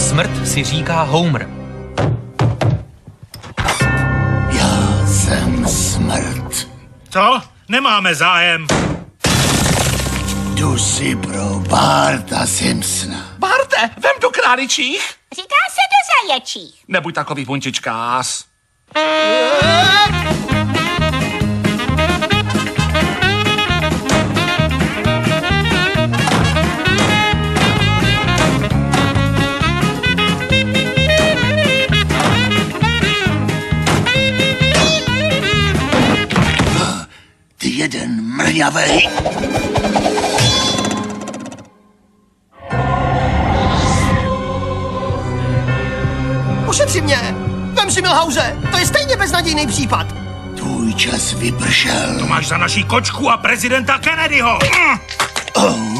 smrt si říká Homer. Já jsem smrt. Co? Nemáme zájem. Jdu si pro Barta Simpsona. Barte, vem do králičích. Říká se do zaječích. Nebuď takový punčičkás. Ty jeden mrňavej. Ošetři mě! Vem si Milhause, to je stejně beznadějný případ. Tvůj čas vypršel. To máš za naší kočku a prezidenta Kennedyho. Oh.